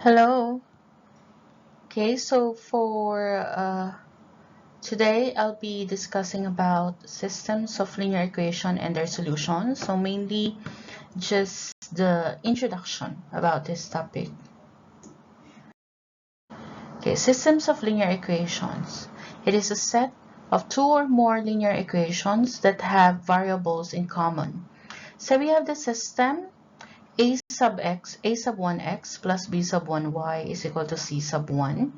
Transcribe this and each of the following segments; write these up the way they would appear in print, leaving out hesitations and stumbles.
Hello. Okay, so for today, I'll be discussing about systems of linear equation and their solutions. So mainly just the introduction about this topic. Okay, systems of linear equations. It is a set of two or more linear equations that have variables in common. So we have the system a sub x, a sub 1x plus b sub 1y is equal to c sub 1.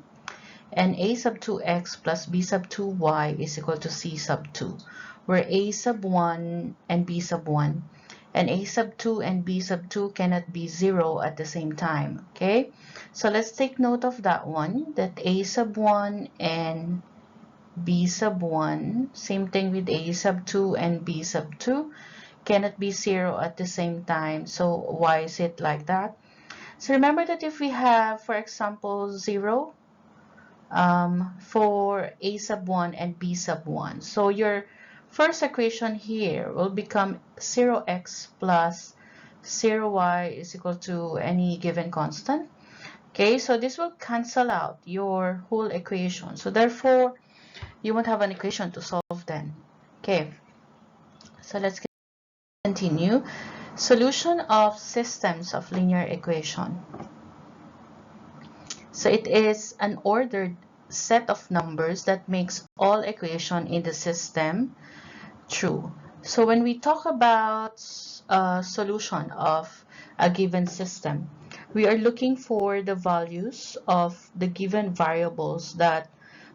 And a sub 2x plus b sub 2y is equal to c sub 2, where a sub 1 and b sub 1 and a sub 2 and b sub 2 cannot be 0 at the same time. Okay, so let's take note of that one, that a sub 1 and b sub 1, same thing with a sub 2 and b sub 2, cannot be 0 at the same time. So why is it like that? So remember that if we have, for example, 0 for a sub 1 and b sub 1. So your first equation here will become 0x plus 0y is equal to any given constant. Okay, so this will cancel out your whole equation. So therefore, you won't have an equation to solve then. Okay, so let's continue. Solution of systems of linear equation. So it is an ordered set of numbers that makes all equation in the system true. So when we talk about a solution of a given system, we are looking for the values of the given variables that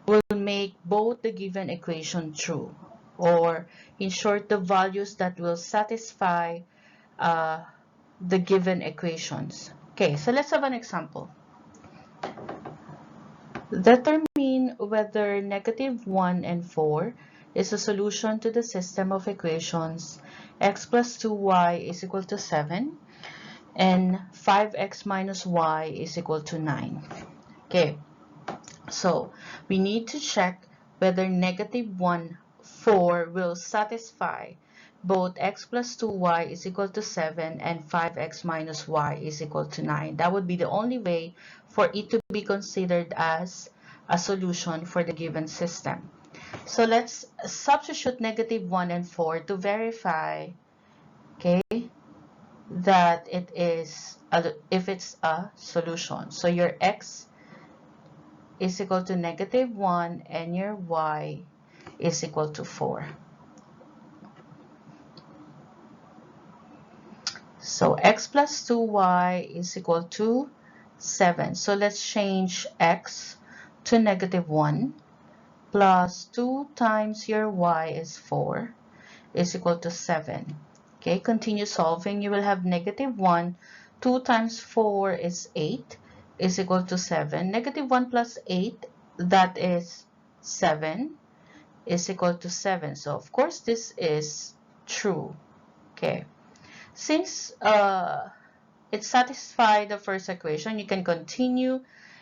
will make both the given equation true, or in short, the values that will satisfy uh, the given equations. Okay, so let's have an example. Determine whether negative 1 and 4 is a solution to the system of equations x plus 2y is equal to 7 and 5x minus y is equal to 9. Okay, so we need to check whether negative 1, 4 will satisfy both x plus 2y is equal to 7 and 5x minus y is equal to 9. That would be the only way for it to be considered as a solution for the given system. So let's substitute negative 1 and 4 to verify, okay, that it is if it's a solution. So your x is equal to negative 1 and your y is equal to 4. So x plus 2y is equal to 7. So let's change x to negative 1 plus 2 times your y is 4 is equal to 7. Okay, continue solving. You will have negative 1. 2 times 4 is 8 is equal to 7. Negative 1 plus 8, that is 7, is equal to 7. So of course this is true. Okay, since it satisfies the first equation, you can continue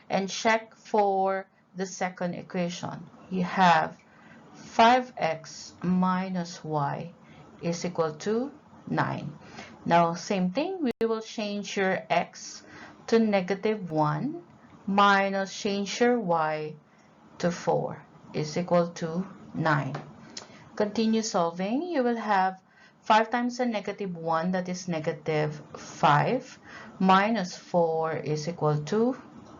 and check for the second equation. You have 5x minus y is equal to 9. Now same thing, we will change your x to negative 1 minus change your y to 4 is equal to 9. Continue solving. You will have 5 times a negative 1, that is negative 5, minus 4 is equal to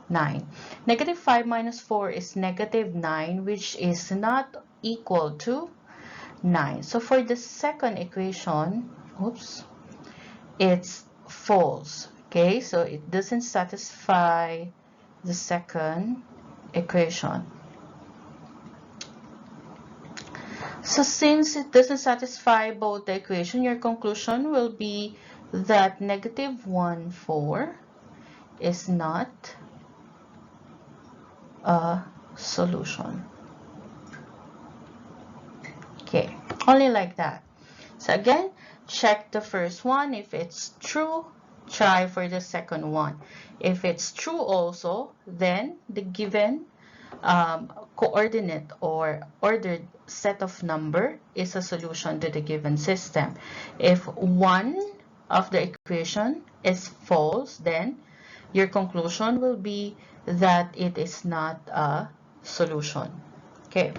9. Negative 5 minus 4 is negative 9, which is not equal to 9. So for the second equation, it's false. Okay, so it doesn't satisfy the second equation. So since it doesn't satisfy both the equation, your conclusion will be that negative 1, 4 is not a solution. Okay, only like that. So again, check the first one. If it's true, try for the second one. If it's true also, then the given coordinate or ordered set of number is a solution to the given system. If one of the equation is false, then your conclusion will be that it is not a solution. Okay.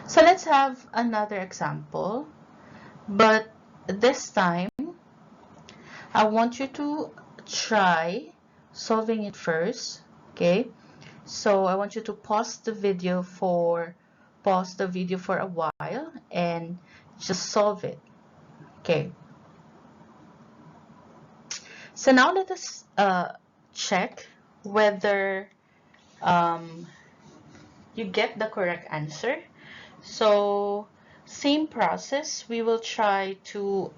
So let's have another example, but this time I want you to try solving it first. Okay. So I want you to pause the video for a while and just solve it. Okay. So now let us check whether you get the correct answer. So same process, we will try to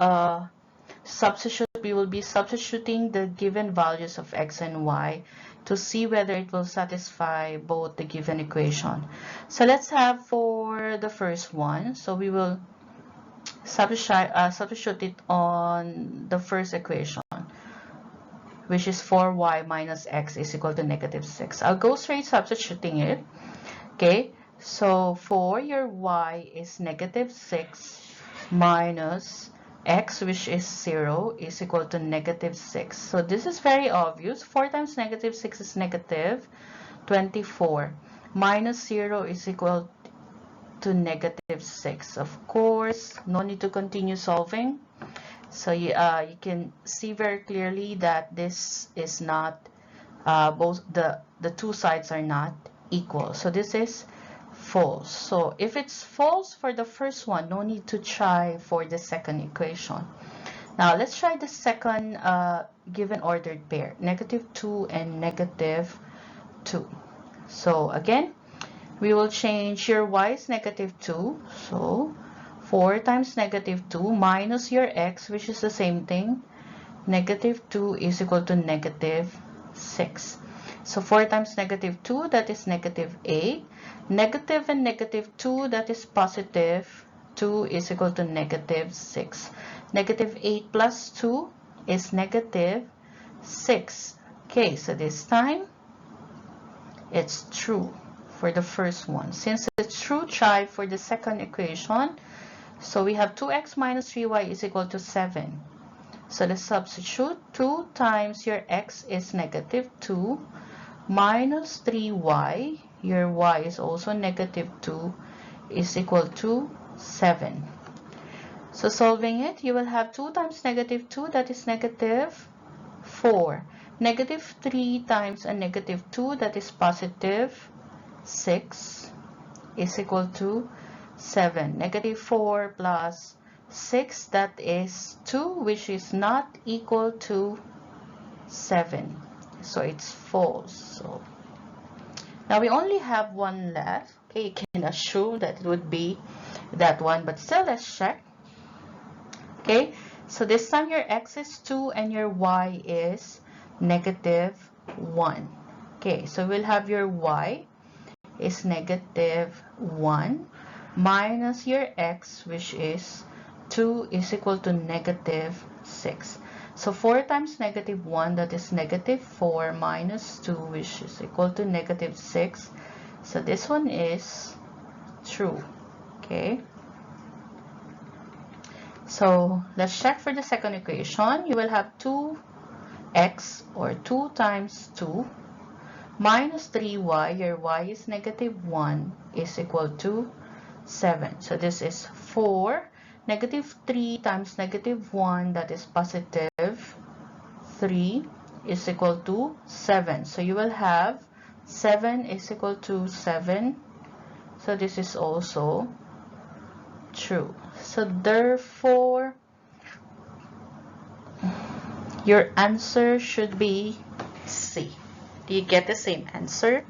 substitute. We will be substituting the given values of x and y to see whether it will satisfy both the given equation. So let's have for the first one. So we will substitute it on the first equation, which is 4y minus x is equal to -6. I'll go straight substituting it. Okay, so for your y is -6 minus x, which is 0, is equal to -6. So this is very obvious. 4 times -6 is -24. Minus 0 is equal to -6. Of course, no need to continue solving. So you can see very clearly that this is not, both the two sides are not equal. So this is false. So if it's false for the first one, no need to try for the second equation. Now let's try the second given ordered pair, -2 and -2. So again, we will change your y is -2. So 4 times -2 minus your x, which is the same thing, -2 is equal to -6. So 4 times -2, that is -8. Negative and -2, that is positive 2, is equal to -6. -8 plus 2 is -6. Okay, so this time it's true for the first one. Since it's true, try for the second equation. So we have 2x minus 3y is equal to 7. So let's substitute. 2 times your x is -2 minus 3y, your y is also -2, is equal to 7. So solving it, you will have 2 times -2, that is -4. -3 times a -2, that is +6, is equal to 7. -4 plus 6, that is 2, which is not equal to 7. So it's false. So now we only have one left. Okay, you can assume that it would be that one, but still let's check. Okay, so this time your x is 2 and your y is -1. Okay, so we'll have your y is -1 minus your x, which is 2, is equal to -6. So 4 times -1, that is -4 minus 2, which is equal to -6. So this one is true. Okay. So let's check for the second equation. You will have 2x, or 2 times 2, minus 3y, your y is -1, is equal to 7. So this is 4. -3 times -1, that is +3, is equal to 7. So you will have 7 is equal to 7. So this is also true. So therefore, your answer should be C. Do you get the same answer?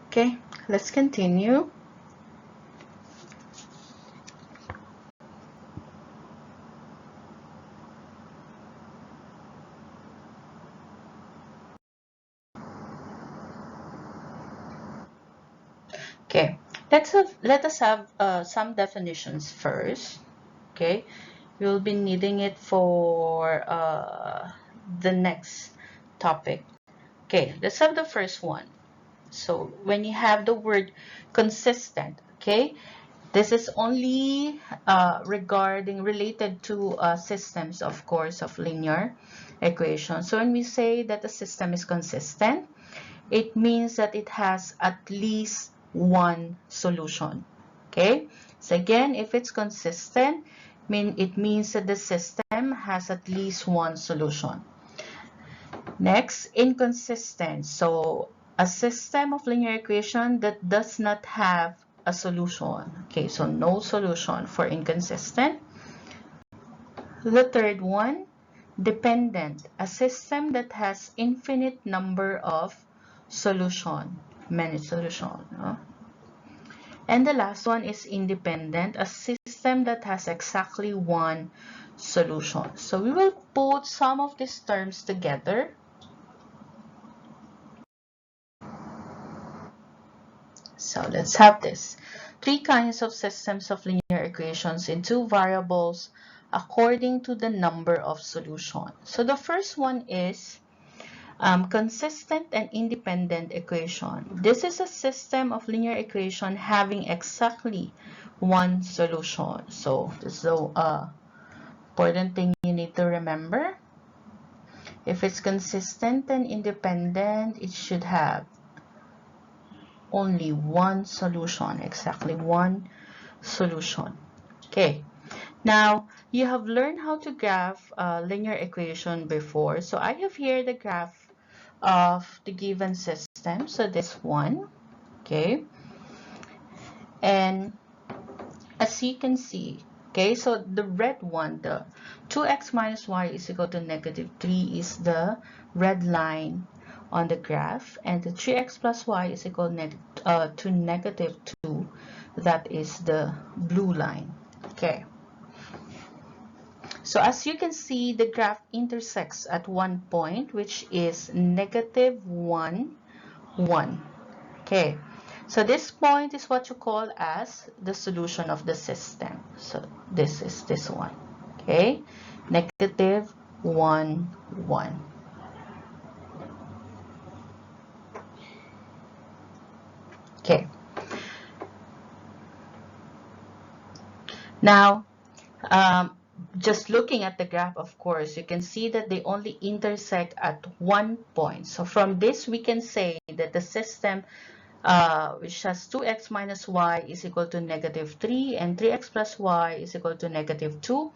Okay, let's continue. Okay, let us have some definitions first. Okay, we'll be needing it for the next topic. Okay, let's have the first one. So when you have the word consistent, okay, This is only related to systems, of course, of linear equations. So when we say that the system is consistent, it means that it has at least one solution. Okay? So again, if it's consistent, it means that the system has at least one solution. Next, inconsistent. So a system of linear equation that does not have a solution. Okay, so no solution for inconsistent. The third one, dependent. A system that has infinite number of solution, many solution. And the last one is independent, a system that has exactly one solution. So we will put some of these terms together. So let's have this. Three kinds of systems of linear equations in two variables according to the number of solutions. So the first one is consistent and independent equation. This is a system of linear equation having exactly one solution. So this is the important thing you need to remember. If it's consistent and independent, it should have only one solution, exactly one solution. Okay, now you have learned how to graph a linear equation before. So I have here the graph of the given system. So this one, okay, and as you can see, okay, so the red one, the 2x minus y is equal to -3 is the red line on the graph, and the 3x plus y is equal to -2, that is the blue line. Okay, so as you can see, the graph intersects at one point, which is -1, 1. Okay, so this point is what you call as the solution of the system. So this is this one. Okay, -1, 1. Okay, now just looking at the graph, of course, you can see that they only intersect at one point. So from this, we can say that the system which has 2x minus y is equal to -3 and 3x plus y is equal to -2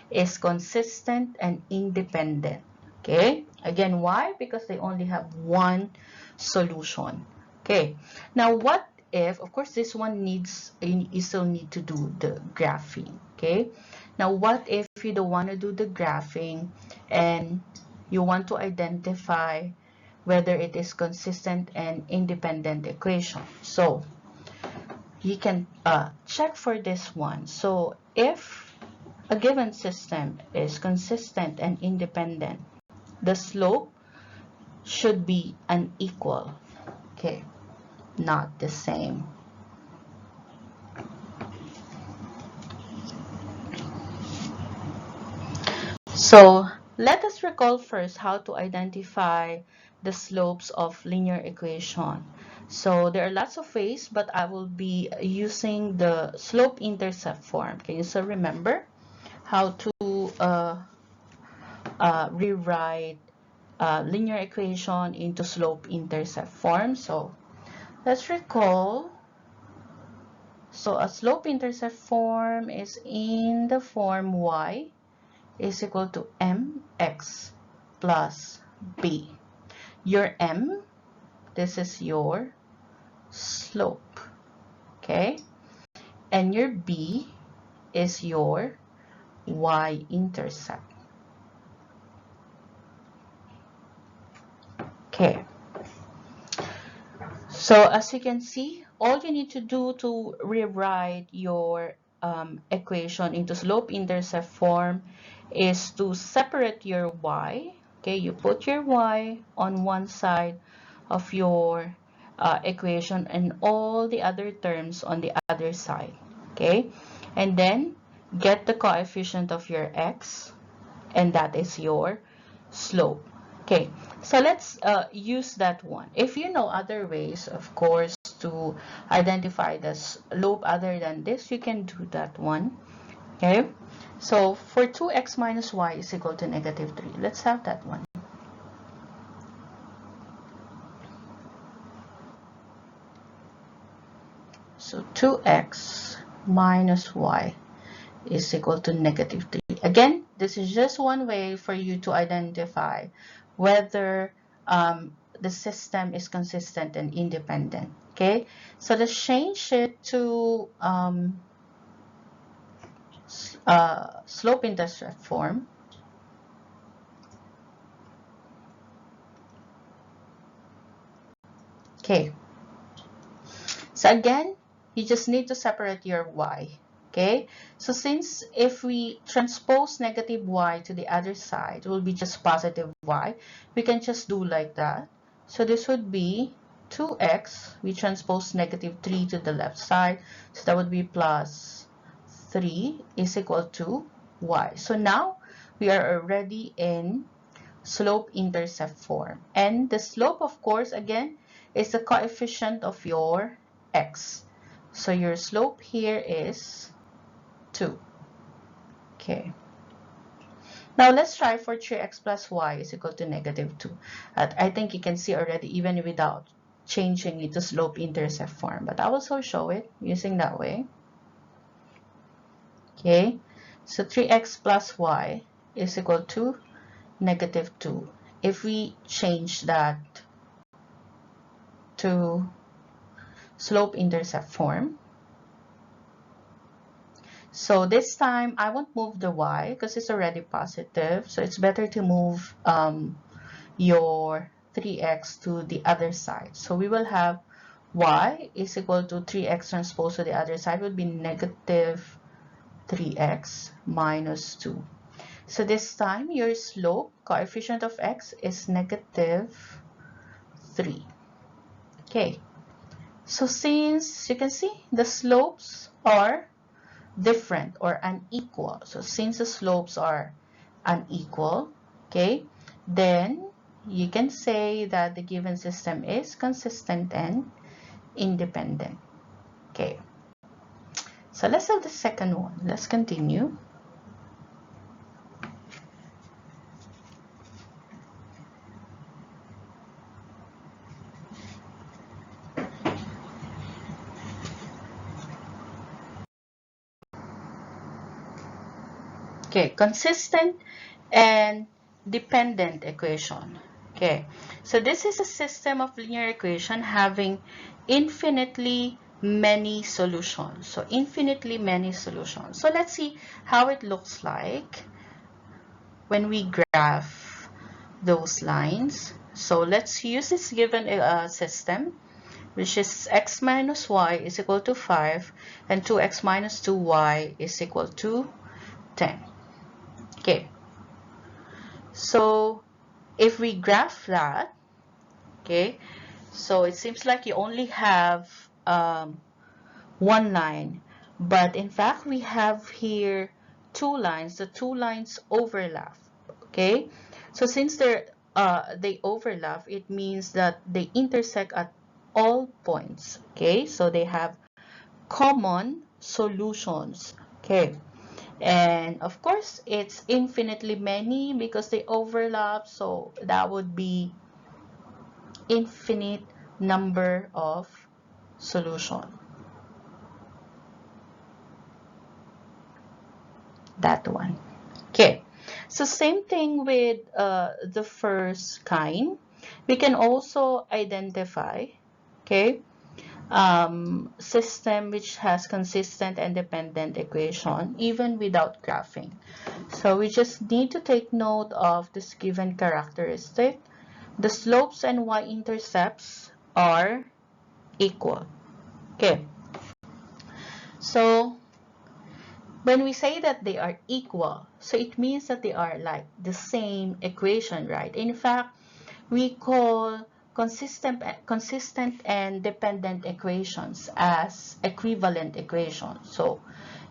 is consistent and independent. Okay, again, why? Because they only have one solution. Okay, now what if, of course, this one needs, you still need to do the graphing. Okay, now what if you don't want to do the graphing and you want to identify whether it is consistent and independent equation? So you can check for this one. So if a given system is consistent and independent, the slope should be unequal, okay, not the same. So let us recall first how to identify the slopes of linear equation. So there are lots of ways, but I will be using the slope-intercept form. Can you still remember how to rewrite linear equation into slope-intercept form? So let's recall. So a slope-intercept form is in the form y is equal to mx plus b. Your m, this is your slope, okay? And your b is your y-intercept. Okay. So as you can see, all you need to do to rewrite your equation into slope-intercept form is to separate your y. Okay, you put your y on one side of your equation and all the other terms on the other side. Okay, and then get the coefficient of your x, and that is your slope. Okay, so let's use that one. If you know other ways, of course, to identify the slope other than this, you can do that one. Okay, so for 2x minus y is equal to negative 3, let's have that one. So 2x minus y is equal to negative 3. Again, this is just one way for you to identify whether the system is consistent and independent. Okay, so let's change it to slope-intercept form. Okay, so again, you just need to separate your y. Okay, so since if we transpose negative y to the other side, it will be just positive y. We can just do like that. So this would be 2x, we transpose negative 3 to the left side, so that would be plus 3 is equal to y. So now we are already in slope-intercept form. And the slope, of course, again, is the coefficient of your x. So your slope here is 2. Okay. Now let's try for 3x plus y is equal to negative 2. I think you can see already even without changing it to slope-intercept form. But I will also show it using that way. Okay. So 3x plus y is equal to negative 2. If we change that to slope-intercept form, so this time I won't move the y because it's already positive, so it's better to move your 3x to the other side. So we will have y is equal to 3x transpose to the other side would be negative 3x minus 2. So this time your slope coefficient of x is negative 3. Okay, so since you can see the slopes are different or unequal, so since the slopes are unequal, okay, then you can say that the given system is consistent and independent. Okay, so let's have the second one. Let's continue. Okay, consistent and dependent equation. Okay, so this is a system of linear equation having infinitely many solutions. So infinitely many solutions. So let's see how it looks like when we graph those lines. So let's use this given system, which is x minus y is equal to 5 and 2x minus 2y is equal to 10. Okay, so if we graph that, okay, so it seems like you only have one line, but in fact we have here two lines. The two lines overlap. Okay, so since they overlap, it means that they intersect at all points. Okay, so they have common solutions. Okay, and of course it's infinitely many because they overlap, so that would be infinite number of solution. That one. Okay, so same thing with the first kind. We can also identify, okay, system which has consistent and dependent equation even without graphing. So we just need to take note of this given characteristic. The slopes and y-intercepts are equal. Okay, so when we say that they are equal, so it means that they are like the same equation, right? In fact, we call consistent and dependent equations as equivalent equations. So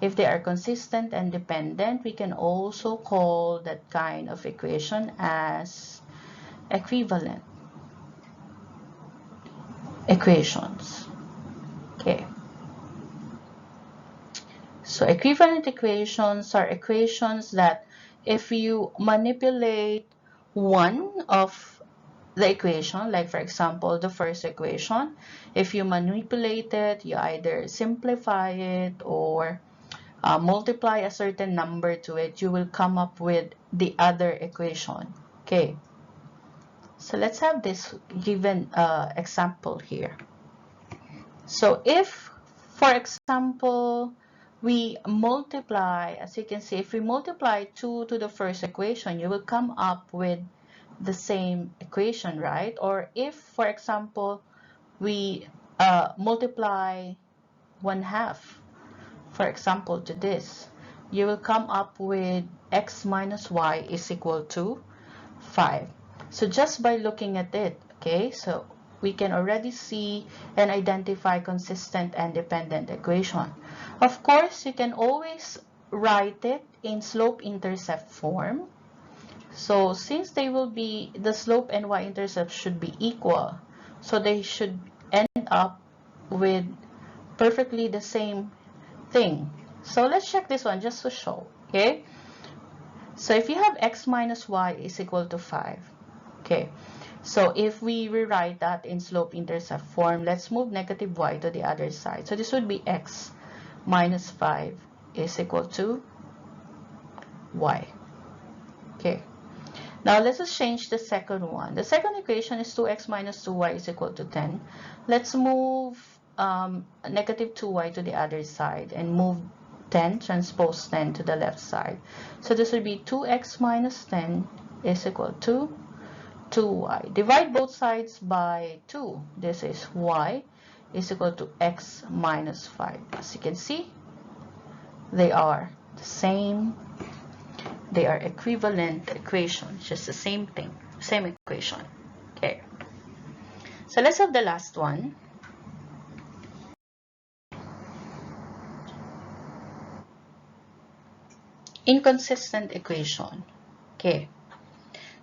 if they are consistent and dependent, we can also call that kind of equation as equivalent equations. Okay. So equivalent equations are equations that if you manipulate one of the equation, like for example, the first equation, if you manipulate it, you either simplify it or multiply a certain number to it, you will come up with the other equation. Okay. So let's have this given example here. So if, for example, we multiply, as you can see, if we multiply 2 to the first equation, you will come up with the same equation, right? Or if, for example, we multiply 1/2, for example, to this, you will come up with x minus y is equal to 5. So just by looking at it, okay, so we can already see and identify consistent and dependent equation. Of course, you can always write it in slope-intercept form. So since they will be, the slope and y-intercept should be equal, so they should end up with perfectly the same thing. So let's check this one just to show, okay? So if you have x minus y is equal to 5, okay, so if we rewrite that in slope-intercept form, let's move negative y to the other side. So this would be x minus 5 is equal to y. Okay. Now let's just change the second one. The second equation is 2x minus 2y is equal to 10. Let's move negative 2y to the other side and move 10, transpose 10 to the left side. So this would be 2x minus 10 is equal to 2y. Divide both sides by 2. This is y is equal to x minus 5. As you can see, they are the same. They are equivalent equations, just the same thing, same equation. Okay. So let's have the last one. Inconsistent equation. Okay.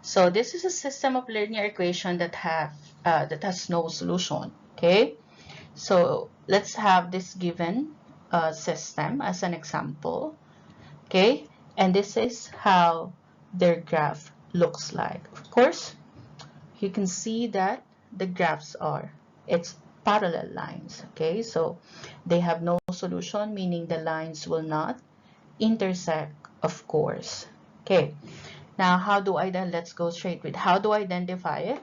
So this is a system of linear equation that has no solution. Okay. So let's have this given system as an example. Okay. And this is how their graph looks like. Of course, you can see that the graphs it's parallel lines. Okay. So they have no solution, meaning the lines will not intersect, of course. Okay. Now, let's go straight with how do I identify it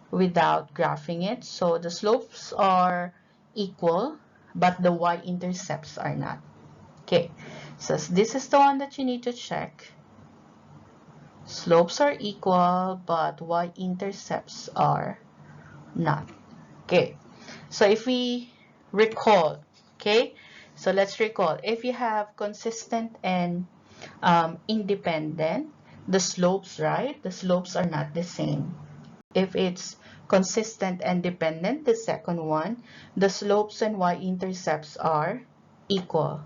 without graphing it? So the slopes are equal, but the y-intercepts are not. Okay, so this is the one that you need to check. Slopes are equal, but y-intercepts are not. Okay, so if we recall, okay, so let's recall, if you have consistent and independent, the slopes, right? The slopes are not the same. If it's consistent and dependent, the second one, the slopes and y-intercepts are equal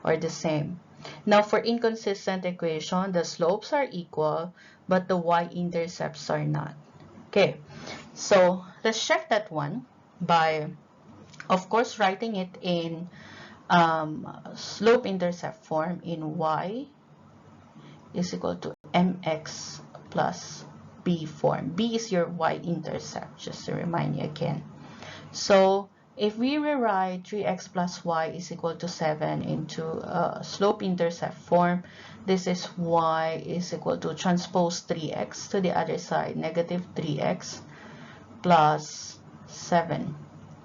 or the same. Now for inconsistent equation, the slopes are equal, but the y-intercepts are not. Okay, so let's check that one by, of course, writing it in slope-intercept form in y is equal to mx plus b form. B is your y-intercept, just to remind you again. So if we rewrite 3x plus y is equal to 7 into slope-intercept form, this is y is equal to transpose 3x to the other side, negative 3x plus 7.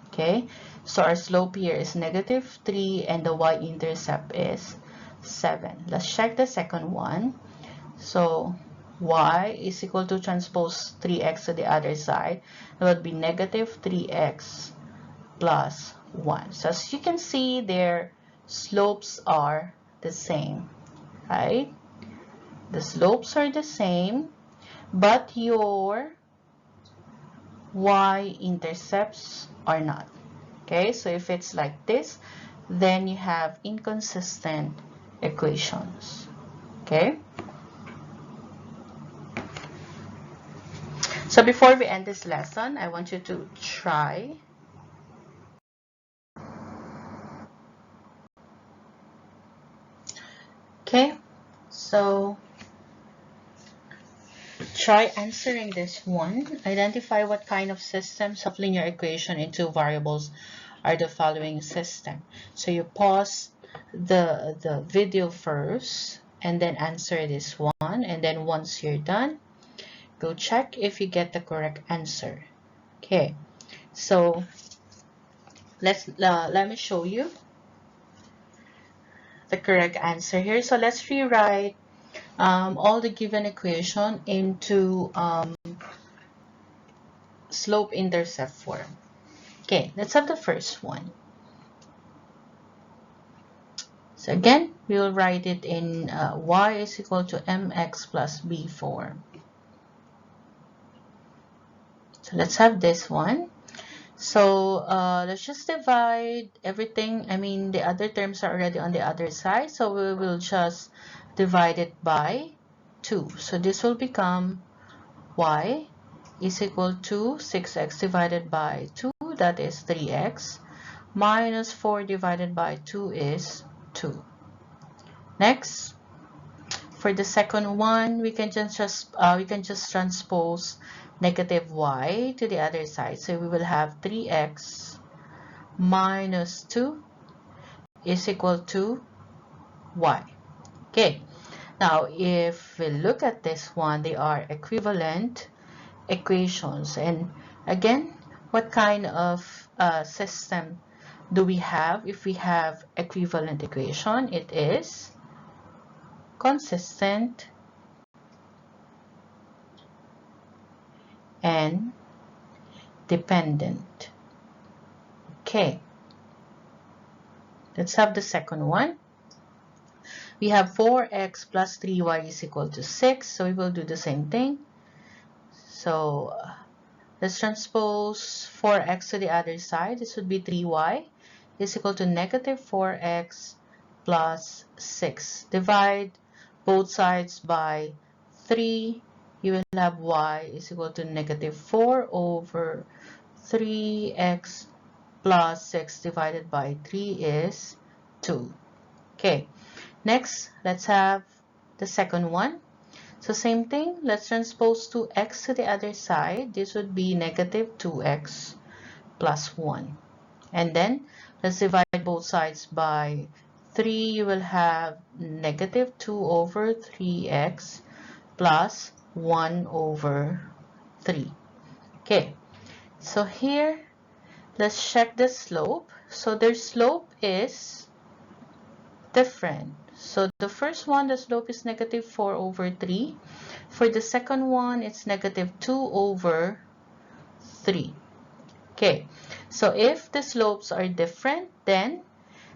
Okay, so our slope here is negative 3 and the y-intercept is 7. Let's check the second one. So y is equal to transpose 3x to the other side. That would be negative 3x plus 1. So as you can see, their slopes are the same, right? The slopes are the same, but your y-intercepts are not. Okay, so if it's like this, then you have inconsistent equations. Okay. So before we end this lesson, I want you to try So try answering this one. Identify what kind of systems of linear equation in two variables are the following system. So you pause the video first and then answer this one, and then once you're done, go check if you get the correct answer. Okay, so let me show you the correct answer here. So let's rewrite all the given equation into slope-intercept form. Okay, let's have the first one. So again, we will write it in y is equal to mx plus b form. So let's have this one. So let's just divide everything. I mean, the other terms are already on the other side, so we will just divide it by 2. So this will become y is equal to 6x divided by 2, that is 3x, minus 4 divided by 2 is 2. Next, for the second one, we can just transpose negative y to the other side. So we will have 3x minus 2 is equal to y. Okay, now if we look at this one, they are equivalent equations. And again, what kind of system do we have if we have equivalent equation? It is consistent and dependent. Okay, let's have the second one. We have 4x plus 3y is equal to 6, so we will do the same thing. So let's transpose 4x to the other side. This would be 3y is equal to negative 4x plus 6. Divide both sides by 3. You will have y is equal to negative 4 over 3x plus 6 divided by 3 is 2. Okay, next, let's have the second one. So same thing, let's transpose 2x to the other side. This would be negative 2x plus 1. And then, let's divide both sides by 3. You will have negative 2 over 3x plus 1 over 3. Okay, so here, let's check the slope. So their slope is different. So the first one, the slope is negative 4 over 3. For the second one, it's negative 2 over 3. Okay, so if the slopes are different, then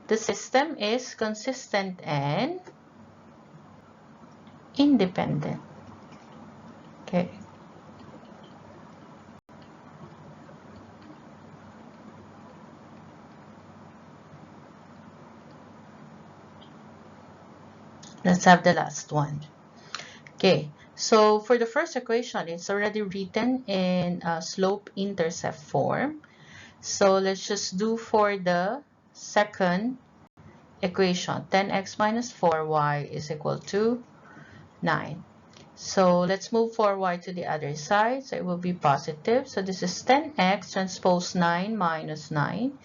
the system is consistent and independent. Okay. Let's have the last one. Okay, so for the first equation, it's already written in slope-intercept form. So let's just do for the second equation. 10x minus 4y is equal to 9. So let's move 4y to the other side. So it will be positive. So this is 10x transpose 9 minus 9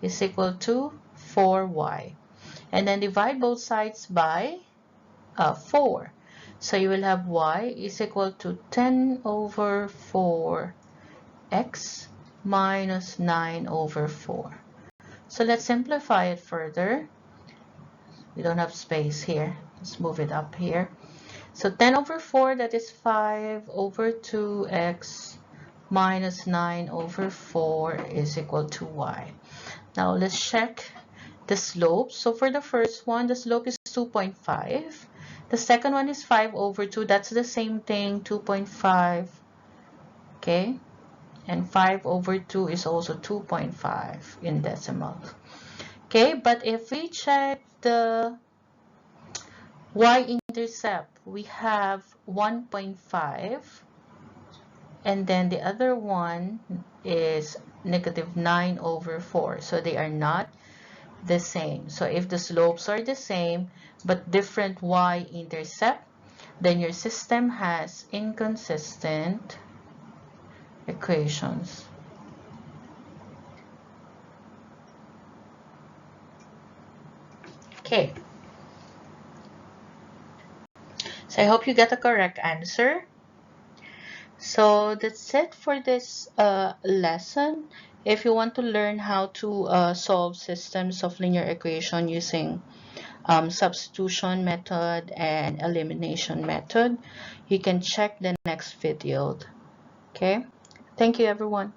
is equal to 4y. And then divide both sides by 4. So you will have y is equal to 10 over 4x minus 9 over 4. So let's simplify it further. We don't have space here. Let's move it up here. So 10 over 4, that is 5 over 2x minus 9 over 4 is equal to y. Now let's check the slope. So for the first one, the slope is 2.5. The second one is 5 over 2. That's the same thing, 2.5. Okay. And 5 over 2 is also 2.5 in decimal. Okay, but if we check the y-intercept, we have 1.5. And then the other one is negative 9 over 4. So they are not the same. So if the slopes are the same but different y-intercept, then your system has inconsistent equations. Okay. So I hope you get a correct answer. So that's it for this lesson. If you want to learn how to solve systems of linear equation using substitution method and elimination method, you can check the next video. Okay, thank you everyone.